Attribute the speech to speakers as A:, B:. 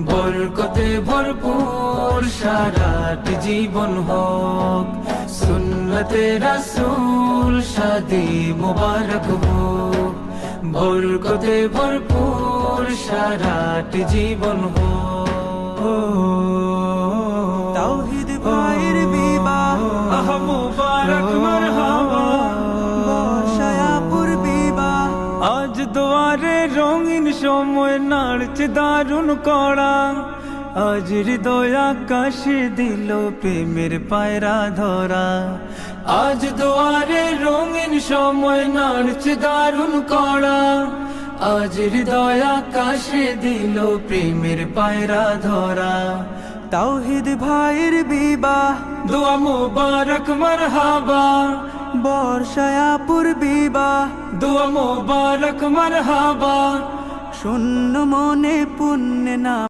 A: বরকতে ভরপুর সারাটি জীবন হোক, সুন্নতে রাসূল শাদি মুবারক হোক। বরকতে ভরপুর সারাটি জীবন হোক।
B: তাওহীদ ভাইয়ের বিবাহ
A: আহ মুবারক মারহাবা,
B: বর্ষায় আপুর বিবাহ।
A: আজ দুয়ারে রঙিন সময় নাড়ছে দারুণ কড়া, আজ হৃদয় আকাশে দিল প্রেমের পায়রা ধরা। আজ দুয়ারে রঙিন সময় নাড়ছে দারুণ কড়া, আজ হৃদয় আকাশে দিল প্রেমের পায়রা ধরা।
B: তাওহীদ ভাইয়ের বিবাহ
A: দোয়া মুবারক মারহাবা,
B: বর্ষায় আপুর বিবাহ।
A: দোয়া মুবারক মারহাবা।
B: শূন্য মনে পুণ্য না